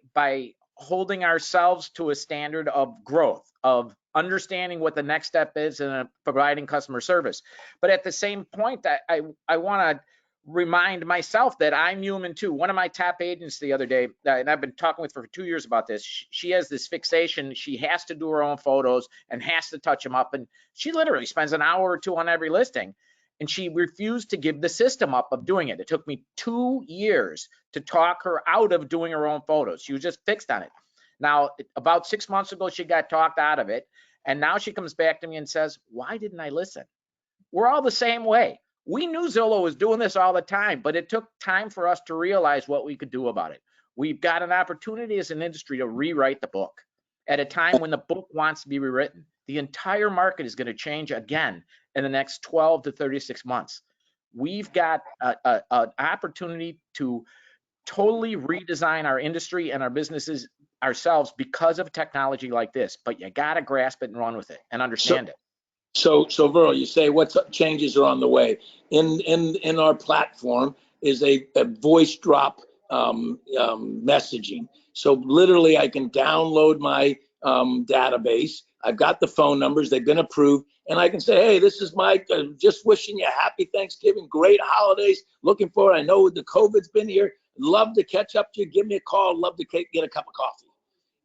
holding ourselves to a standard of growth, of understanding what the next step is and providing customer service. But at the same point, I want to remind myself that I'm human too. One of my top agents the other day, and I've been talking with her for 2 years about this, she has this fixation. She has to do her own photos and has to touch them up. And she literally spends an hour or two on every listing. And she refused to give the system up of doing it. It took me 2 years to talk her out of doing her own photos. She was just fixed on it. Now, about 6 months ago, she got talked out of it. And now she comes back to me and says, why didn't I listen? We're all the same way. We knew Zillow was doing this all the time, but it took time for us to realize what we could do about it. We've got an opportunity as an industry to rewrite the book at a time when the book wants to be rewritten. The entire market is going to change again in the next 12 to 36 months. We've got an opportunity to totally redesign our industry and our businesses ourselves because of technology like this, but you got to grasp it and run with it and understand it. So Verl, you say what changes are on the way. In our platform is a voice drop messaging. So literally I can download my database. I've got the phone numbers, they've been approved, and I can say, hey, this is Mike, just wishing you a happy Thanksgiving, great holidays, looking forward. I know the COVID's been here, love to catch up to you, give me a call, love to get a cup of coffee.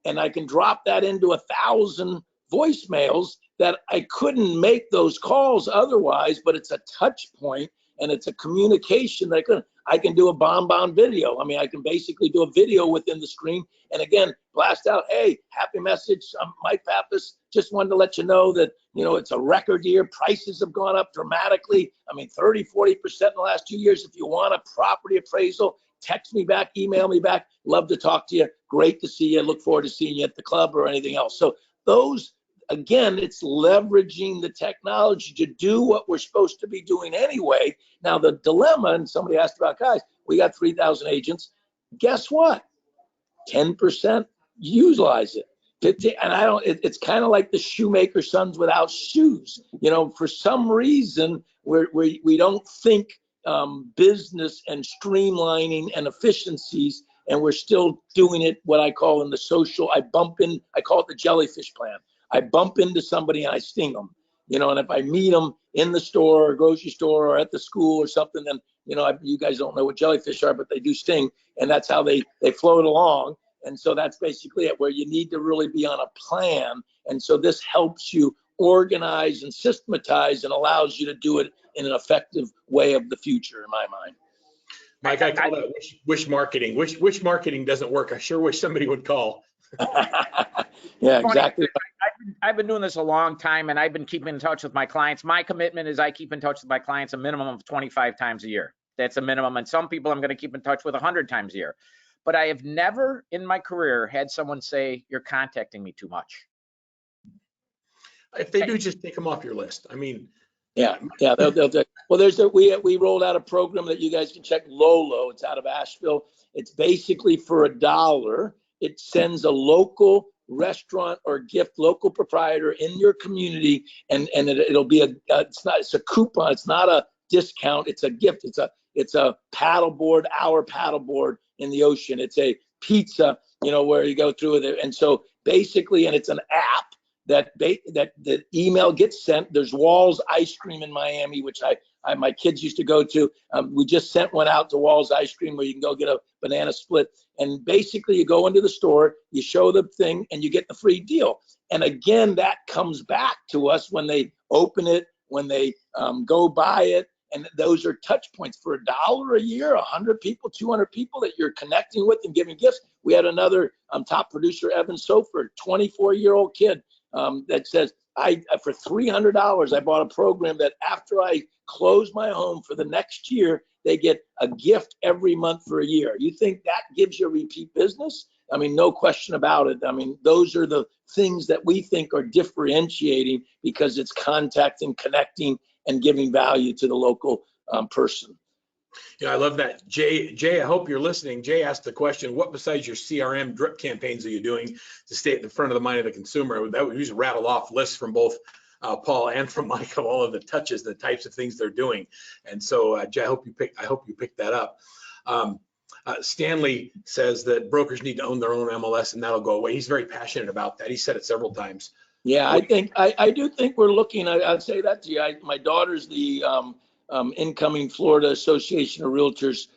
And I can drop that into 1,000 voicemails that I couldn't make those calls otherwise, but it's a touch point and it's a communication that I can do a bomb video. I mean, I can basically do a video within the screen and again, blast out, hey, happy message, I'm Mike Pappas. Just wanted to let you know that, it's a record year. Prices have gone up dramatically. I mean, 30, 40% in the last 2 years. If you want a property appraisal, text me back, email me back. Love to talk to you. Great to see you. Look forward to seeing you at the club or anything else. So those, again, it's leveraging the technology to do what we're supposed to be doing anyway. Now, the dilemma, and somebody asked about, guys, we got 3,000 agents. Guess what? 10% utilize it. 50, and it's kind of like the shoemaker's sons without shoes. For some reason, we don't think business and streamlining and efficiencies, and we're still doing it what I call in the social, I call it the jellyfish plan. I bump into somebody and I sting them, and if I meet them in the store or grocery store or at the school or something, then, you guys don't know what jellyfish are, but they do sting, and that's how they float along. And so that's basically it, where you need to really be on a plan. And so this helps you organize and systematize and allows you to do it in an effective way of the future, in my mind. Mike, I call that wish marketing. Wish marketing doesn't work. I sure wish somebody would call. Yeah, exactly. I've been doing this a long time, and I've been keeping in touch with my clients. My commitment is I keep in touch with my clients a minimum of 25 times a year. That's a minimum. And some people I'm going to keep in touch with 100 times a year. But I have never in my career had someone say, you're contacting me too much. If they do, just take them off your list. I mean, yeah. Well, we rolled out a program that you guys can check, Lolo. It's out of Asheville. It's basically for $1. It sends a local restaurant or gift, local proprietor in your community, and it'll be it's a coupon. It's not a discount. It's a gift. It's a paddleboard, our paddleboard in the ocean. It's a pizza, where you go through it. And so basically, and it's an app that the email gets sent. There's Wall's Ice Cream in Miami, which my kids used to go to. We just sent one out to Wall's Ice Cream where you can go get a banana split. And basically you go into the store, you show the thing, and you get the free deal. And again, that comes back to us when they open it, when they go buy it. And those are touch points for $1 a year, 100 people, 200 people that you're connecting with and giving gifts. We had another top producer, Evan Sofer, 24-year-old kid that says, for $300, I bought a program that after I close my home for the next year, they get a gift every month for a year. You think that gives you repeat business? I mean, no question about it. I mean, those are the things that we think are differentiating because it's contacting, connecting, and giving value to the local person. Yeah, I love that. Jay, I hope you're listening. Jay asked the question, what besides your CRM drip campaigns are you doing to stay at the front of the mind of the consumer? That would usually rattle off lists from both Paul and from Mike of all of the touches, the types of things they're doing. And so, Jay, I hope you picked that up. Stanley says that brokers need to own their own MLS and that'll go away. He's very passionate about that. He said it several times. Yeah, I do think we're looking. I'd say that to you. My daughter's the incoming Florida Association of Realtors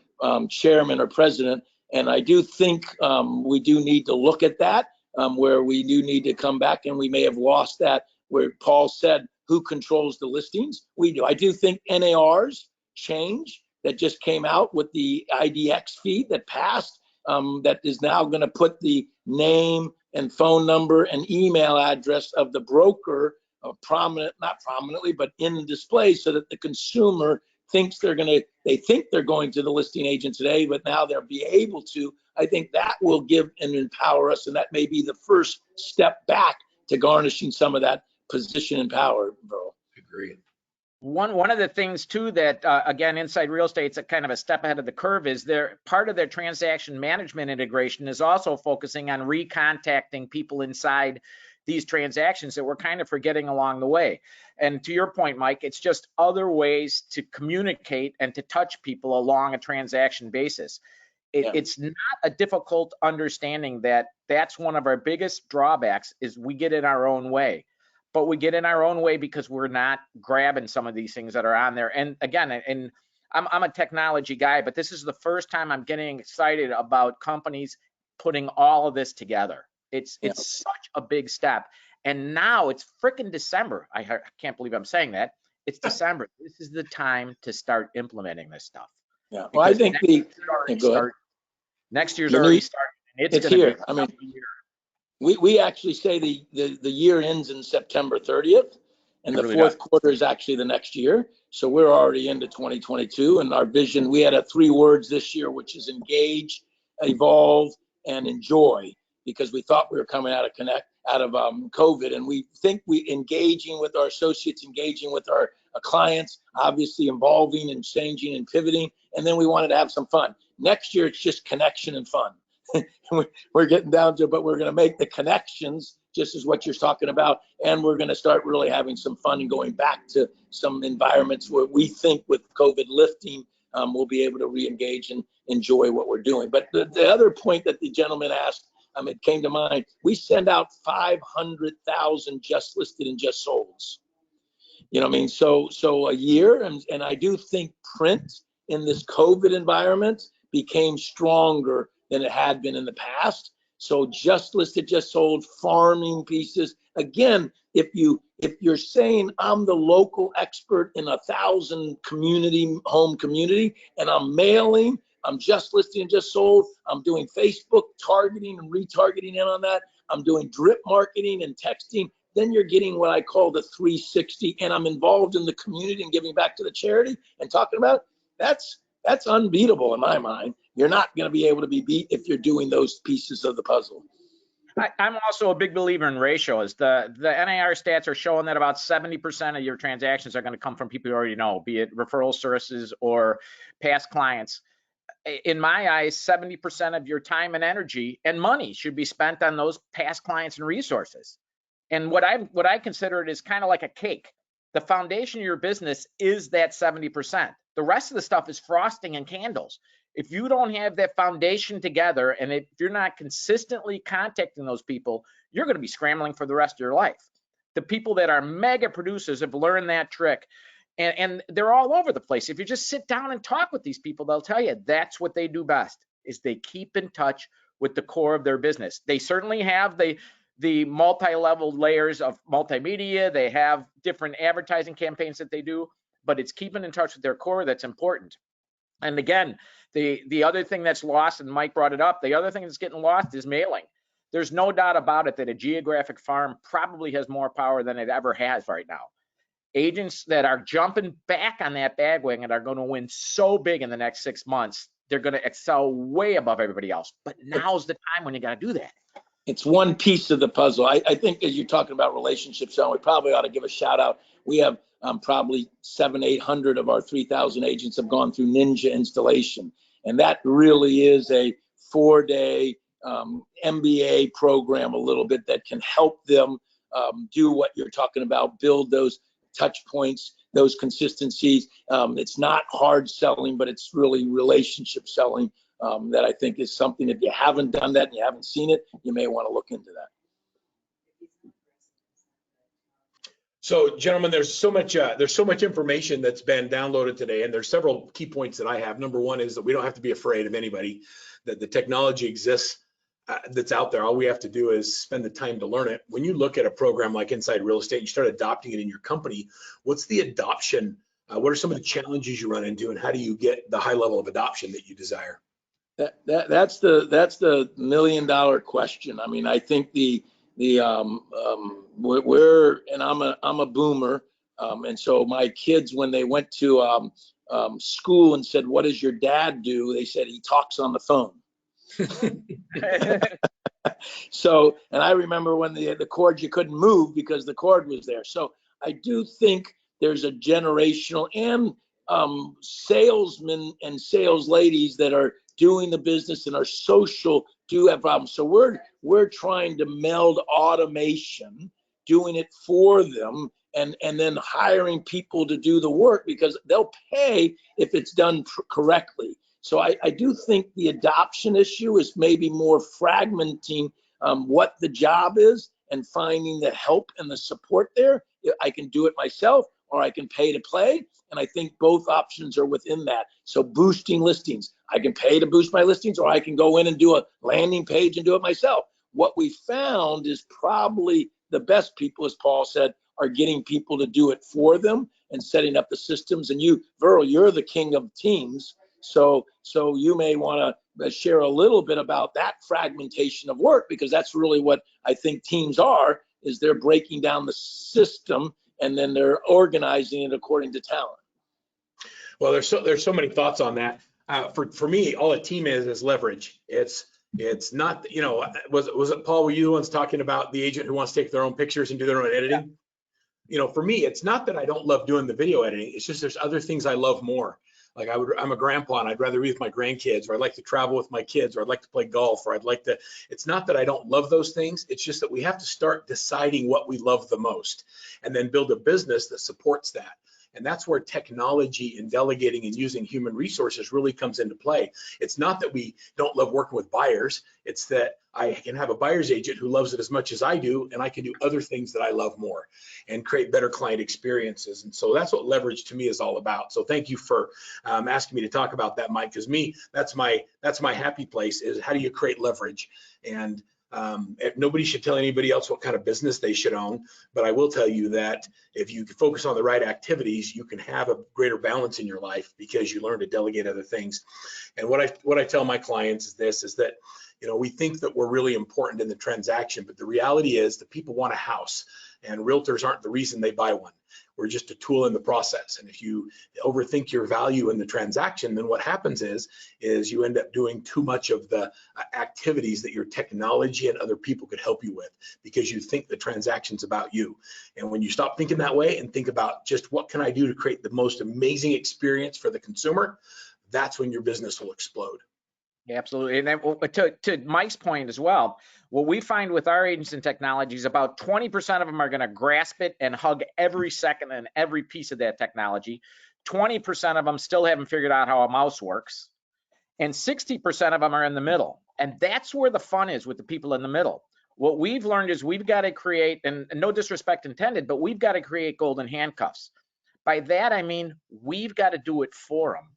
chairman or president, and I do think we do need to look at that, where we do need to come back, and we may have lost that. Where Paul said, "Who controls the listings?" We do. I do think NARs change that just came out with the IDX feed that passed. That is now going to put the name and phone number and email address of the broker not prominently, but in the display so that the consumer thinks they think they're going to the listing agent today, but now they'll be able to. I think that will give and empower us, and that may be the first step back to garnishing some of that position and power, bro. Agreed. One of the things too that again, Inside Real Estate's a kind of a step ahead of the curve is part of their transaction management integration is also focusing on recontacting people inside these transactions that we're kind of forgetting along the way. And to your point, Mike, it's just other ways to communicate and to touch people along a transaction basis. It's not a difficult understanding that that's one of our biggest drawbacks is we get in our own way. But we get in our own way because we're not grabbing some of these things that are on there. And again, I'm a technology guy, but this is the first time I'm getting excited about companies putting all of this together. It's such a big step. And now it's freaking December. I can't believe I'm saying that. It's December. This is the time to start implementing this stuff. Yeah. Well, I think next year's already started. It's here. I mean, we actually say the year ends in September 30th, and the fourth quarter is actually the next year. So we're already into 2022, and our vision, we had 3 words this year, which is engage, evolve, and enjoy, because we thought we were coming out of COVID, and we think engaging with our associates, engaging with our clients, obviously involving and changing and pivoting, and then we wanted to have some fun. Next year, it's just connection and fun. We're getting down to it, but we're going to make the connections just as what you're talking about, and we're going to start really having some fun and going back to some environments where we think with COVID lifting, we'll be able to re-engage and enjoy what we're doing. But the other point that the gentleman asked, it came to mind. We send out 500,000 just listed and just solds. You know what I mean? So a year, and I do think print in this COVID environment became stronger than it had been in the past. So just listed, just sold, farming pieces. Again, if you're saying I'm the local expert in 1,000 home community, and I'm mailing, I'm just listed and just sold, I'm doing Facebook targeting and retargeting in on that, I'm doing drip marketing and texting, then you're getting what I call the 360, and I'm involved in the community and giving back to the charity and talking about it. That's unbeatable in my mind. You're not going to be able to be beat if you're doing those pieces of the puzzle. I'm also a big believer in ratios. The NAR stats are showing that about 70% of your transactions are going to come from people you already know, be it referral sources or past clients. In my eyes, 70% of your time and energy and money should be spent on those past clients and resources. And what I consider it is kind of like a cake. The foundation of your business is that 70%. The rest of the stuff is frosting and candles. If you don't have that foundation together, and if you're not consistently contacting those people, you're going to be scrambling for the rest of your life. The people that are mega producers have learned that trick, and they're all over the place. If you just sit down and talk with these people, they'll tell you that's what they do best, is they keep in touch with the core of their business. They certainly have the multi-level layers of multimedia. They have different advertising campaigns that they do, but it's keeping in touch with their core that's important. And again, the other thing that's lost, and Mike brought it up, the other thing that's getting lost is mailing. There's no doubt about it that a geographic farm probably has more power than it ever has right now. Agents that are jumping back on that bandwagon are going to win so big in the next 6 months. They're going to excel way above everybody else. But now's the time when you got to do that. It's one piece of the puzzle. I think as you're talking about relationships, we probably ought to give a shout out. We have probably 700-800 of our 3,000 agents have gone through Ninja installation. And that really is a 4-day MBA program a little bit that can help them do what you're talking about, build those touch points, those consistencies. It's not hard selling, but it's really relationship selling that I think is something, if you haven't done that and you haven't seen it, you may want to look into that. So, gentlemen, there's so much information that's been downloaded today, and there's several key points that I have. Number one is that we don't have to be afraid of anybody, that the technology exists that's out there. All we have to do is spend the time to learn it. When you look at a program like Inside Real Estate, you start adopting it in your company, what's the adoption? What are some of the challenges you run into, and how do you get the high level of adoption that you desire? That's the $1 million question. I mean, I think I'm a boomer, and so my kids, when they went to school and said, "What does your dad do?" they said, "He talks on the phone." So, and I remember when the cord, you couldn't move because the cord was there. So I do think there's a generational, and salesmen and sales ladies that are doing the business and are social do have problems. So we're trying to meld automation, doing it for them, and then hiring people to do the work, because they'll pay if it's done correctly. So I do think the adoption issue is maybe more fragmenting what the job is and finding the help and the support there. I can do it myself, or I can pay to play. And I think both options are within that. So boosting listings, I can pay to boost my listings, or I can go in and do a landing page and do it myself. What we found is probably the best people, as Paul said, are getting people to do it for them and setting up the systems. And you, Verl, you're the king of teams. So you may want to share a little bit about that fragmentation of work, because that's really what I think teams are, is they're breaking down the system and then they're organizing it according to talent. Well, there's so many thoughts on that. For me, all a team is leverage. It's not, was it Paul, were you the ones talking about the agent who wants to take their own pictures and do their own editing? Yeah. For me, it's not that I don't love doing the video editing. It's just there's other things I love more. Like I'm a grandpa and I'd rather be with my grandkids, or I'd like to travel with my kids, or I'd like to play golf, or it's not that I don't love those things. It's just that we have to start deciding what we love the most and then build a business that supports that. And that's where technology and delegating and using human resources really comes into play. It's not that we don't love working with buyers. It's that I can have a buyer's agent who loves it as much as I do, and I can do other things that I love more and create better client experiences. And so that's what leverage to me is all about. So thank you for asking me to talk about that, Mike, because that's my happy place, is how do you create leverage? And nobody should tell anybody else what kind of business they should own, but I will tell you that if you focus on the right activities, you can have a greater balance in your life because you learn to delegate other things. And what I tell my clients is that we think that we're really important in the transaction, but the reality is that people want a house, and realtors aren't the reason they buy one. We're just a tool in the process. And if you overthink your value in the transaction, then what happens is you end up doing too much of the activities that your technology and other people could help you with, because you think the transaction's about you. And when you stop thinking that way and think about just what can I do to create the most amazing experience for the consumer, that's when your business will explode. Absolutely. And then to Mike's point as well, what we find with our agents and technology is about 20% of them are going to grasp it and hug every second and every piece of that technology. 20% of them still haven't figured out how a mouse works. And 60% of them are in the middle. And that's where the fun is with the people in the middle. What we've learned is we've got to create, and no disrespect intended, but we've got to create golden handcuffs. By that, I mean, we've got to do it for them.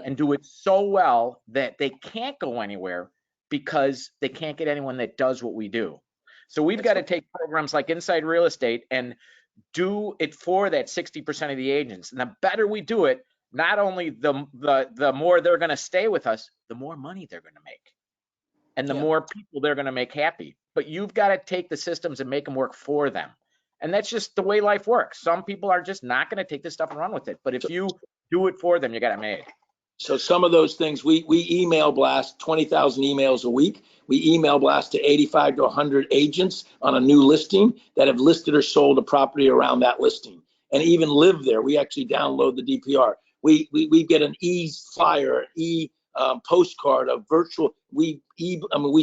And do it so well that they can't go anywhere because they can't get anyone that does what we do. So we've got to take programs like Inside Real Estate and do it for that 60% of the agents. And the better we do it, not only the more they're going to stay with us, the more money they're going to make, and the more people they're going to make happy. But you've got to take the systems and make them work for them. And that's just the way life works. Some people are just not going to take this stuff and run with it. But if you do it for them, you got it made. So some of those things, we email blast 20,000 emails a week. We email blast to 85 to 100 agents on a new listing that have listed or sold a property around that listing and even live there. We actually download the DPR. We get an e-flyer, postcard, a virtual. We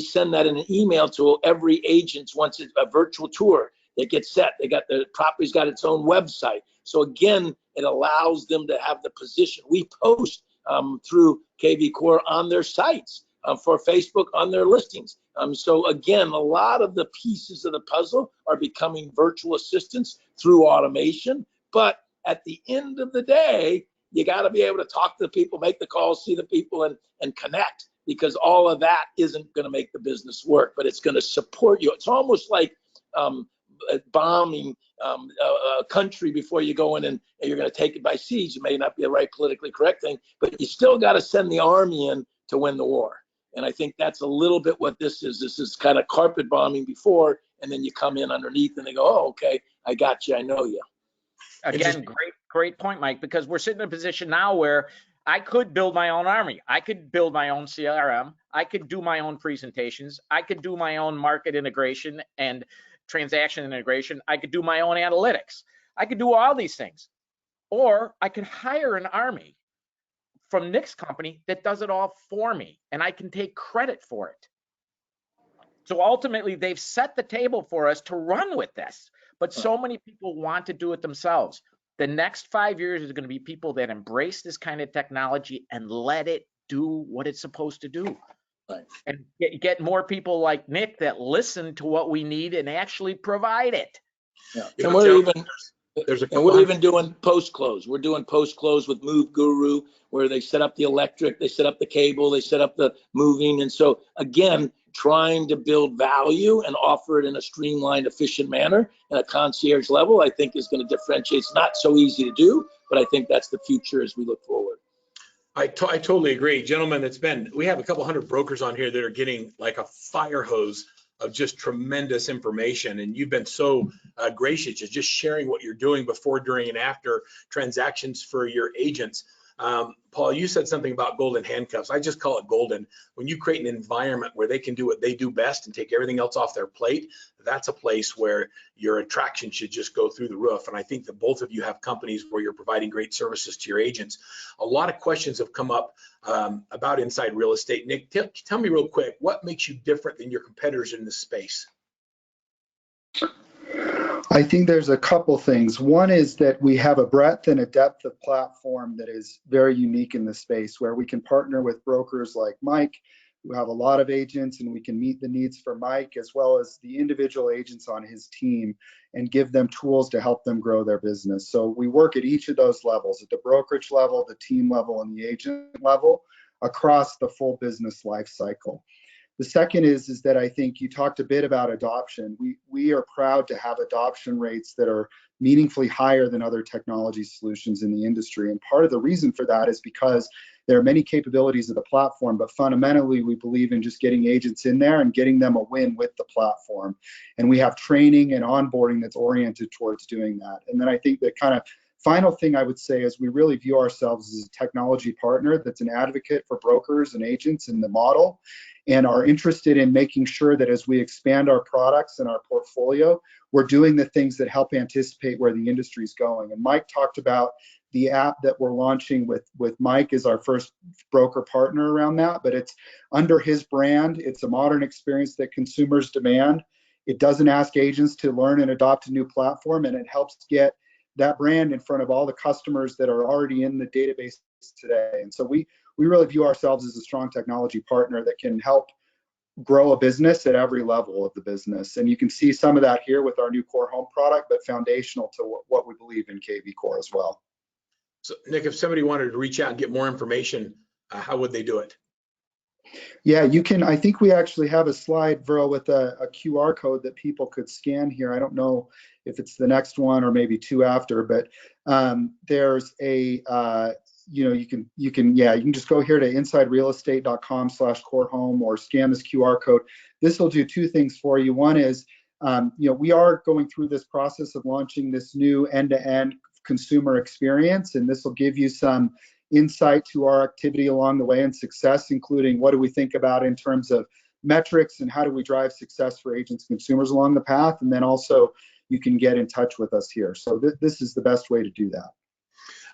send that in an email to every agent once it's a virtual tour. They get set. The property's got its own website. So again, it allows them to have the position. We post through KV Core on their sites, for Facebook on their listings. So again, a lot of the pieces of the puzzle are becoming virtual assistants through automation. But at the end of the day, you got to be able to talk to the people, make the calls, see the people, and connect, because all of that isn't going to make the business work, but it's going to support you. It's almost like bombing a country before you go in and you're going to take it by siege. It may not be the right politically correct thing, but you still got to send the army in to win the war. And I think that's a little bit what this is. This is kind of carpet bombing before, and then you come in underneath and they go, oh, okay, I got you, I know you. Again, great point, Mike, because we're sitting in a position now where I could build my own army. I could build my own CRM. I could do my own presentations. I could do my own market integration and transaction integration. I could do my own analytics. I could do all these things. Or I could hire an army from Nick's company that does it all for me, and I can take credit for it. So ultimately, they've set the table for us to run with this. But so many people want to do it themselves. The next 5 years is going to be people that embrace this kind of technology and let it do what it's supposed to do. Right. And get more people like Nick that listen to what we need and actually provide it. Yeah. You And know, we're even doing post close. We're doing post close with Move Guru, where they set up the electric, they set up the cable, they set up the moving. And so again, trying to build value and offer it in a streamlined, efficient manner and a concierge level, I think is going to differentiate. It's not so easy to do, but I think that's the future as we look forward. I totally agree, gentlemen. We have a couple hundred brokers on here that are getting like a fire hose of just tremendous information, and you've been so gracious at just sharing what you're doing before, during, and after transactions for your agents. Paul, you said something about golden handcuffs. I just call it golden. When you create an environment where they can do what they do best and take everything else off their plate, that's a place where your attraction should just go through the roof. And I think that both of you have companies where you're providing great services to your agents. A lot of questions have come up about inside real estate. Nick, tell me real quick, what makes you different than your competitors in this space? I think there's a couple things. One is that we have a breadth and a depth of platform that is very unique in this space, where we can partner with brokers like Mike, who have a lot of agents, and we can meet the needs for Mike as well as the individual agents on his team and give them tools to help them grow their business. So we work at each of those levels, at the brokerage level, the team level, and the agent level, across the full business life cycle. The second is that I think you talked a bit about adoption. We are proud to have adoption rates that are meaningfully higher than other technology solutions in the industry. And part of the reason for that is because there are many capabilities of the platform, but fundamentally we believe in just getting agents in there and getting them a win with the platform. And we have training and onboarding that's oriented towards doing that. And then I think the kind of final thing I would say is we really view ourselves as a technology partner that's an advocate for brokers and agents in the model, and are interested in making sure that as we expand our products and our portfolio, we're doing the things that help anticipate where the industry is going. And Mike talked about the app that we're launching with Mike is our first broker partner around that, but it's under his brand. It's a modern experience that consumers demand. It doesn't ask agents to learn and adopt a new platform, and it helps get that brand in front of all the customers that are already in the database today. And so we really view ourselves as a strong technology partner that can help grow a business at every level of the business. And you can see some of that here with our new Core Home product, but foundational to what we believe in KV Core as well. So Nick, if somebody wanted to reach out and get more information, how would they do it? Yeah, you can. I think we actually have a slide, Verl, with a QR code that people could scan here. I don't know if it's the next one or maybe two after, but there's a you can just go here to insiderealestate.com/corehome or scan this QR code. This will do two things for you. One is we are going through this process of launching this new end-to-end consumer experience, and this will give you some insight to our activity along the way and success, including what do we think about in terms of metrics and how do we drive success for agents and consumers along the path. And then also you can get in touch with us here. So this is the best way to do that.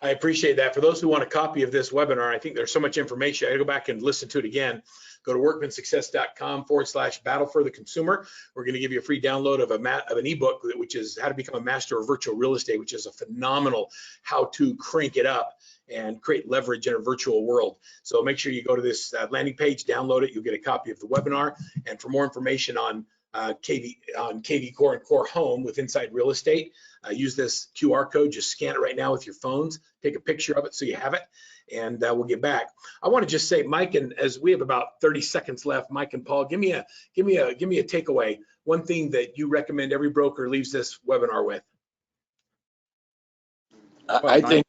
I appreciate that. For those who want a copy of this webinar, I think there's so much information. I gotta go back and listen to it again. Go to workmansuccess.com/battle for the consumer. We're going to give you a free download of an ebook, which is how to become a master of virtual real estate, which is a phenomenal how to crank it up and create leverage in a virtual world. So make sure you go to this landing page, download it. You'll get a copy of the webinar. And for more information on KV Core and Core Home with Inside Real Estate, use this QR code. Just scan it right now with your phones. Take a picture of it so you have it, and we'll get back. I want to just say, Mike, and as we have about 30 seconds left, Mike and Paul, give me a takeaway. One thing that you recommend every broker leaves this webinar with. I think,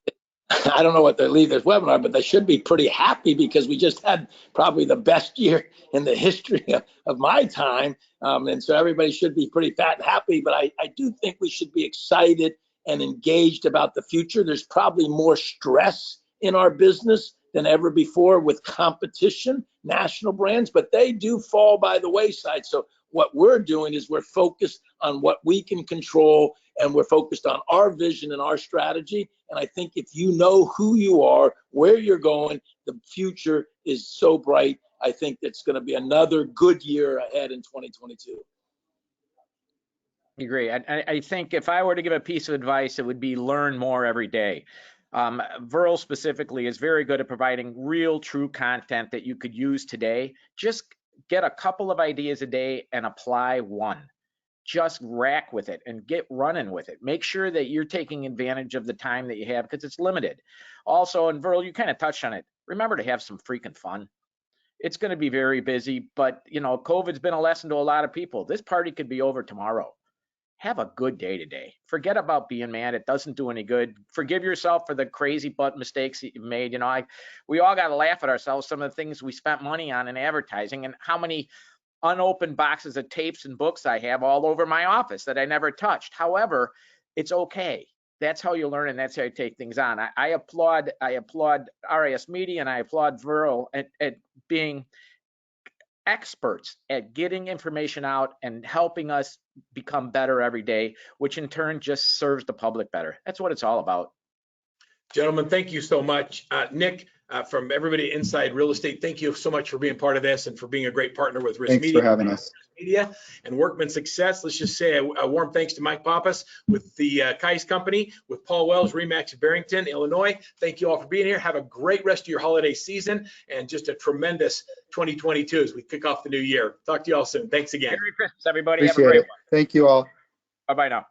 I don't know what they leave this webinar, but they should be pretty happy because we just had probably the best year in the history of my time. And so everybody should be pretty fat and happy, but I do think we should be excited and engaged about the future. There's probably more stress in our business than ever before with competition, national brands, but they do fall by the wayside. So what we're doing is we're focused on what we can control, and we're focused on our vision and our strategy. And I think if you know who you are, where you're going, the future is so bright. I think it's going to be another good year ahead in 2022. I agree. I think if I were to give a piece of advice, it would be learn more every day. Verl specifically is very good at providing real, true content that you could use today. Just get a couple of ideas a day and apply one. Just rack with it and get running with it. Make sure that you're taking advantage of the time that you have because it's limited. Also, and Verl, you kind of touched on it. Remember to have some freaking fun. It's going to be very busy, but you know, COVID's been a lesson to a lot of people. This party could be over tomorrow. Have a good day today. Forget about being mad. It doesn't do any good. Forgive yourself for the crazy butt mistakes that you've made. You know, we all got to laugh at ourselves. Some of the things we spent money on in advertising, and how many unopened boxes of tapes and books I have all over my office that I never touched. However, it's okay. That's how you learn, and that's how you take things on. I applaud RISMedia, and I applaud Verl at being experts at getting information out and helping us become better every day, which in turn just serves the public better. That's what it's all about. Gentlemen, thank you so much. Nick, from everybody inside real estate, thank you so much for being part of this and for being a great partner with RISMedia. Thanks for having us. Media and Workman Success. Let's just say a warm thanks to Mike Pappas with the Kais Company, with Paul Wells, Remax of Barrington, Illinois. Thank you all for being here. Have a great rest of your holiday season and just a tremendous 2022 as we kick off the new year. Talk to you all soon. Thanks again. Merry Christmas, everybody. Appreciate Have a great it. Thank you all. one. Bye-bye now.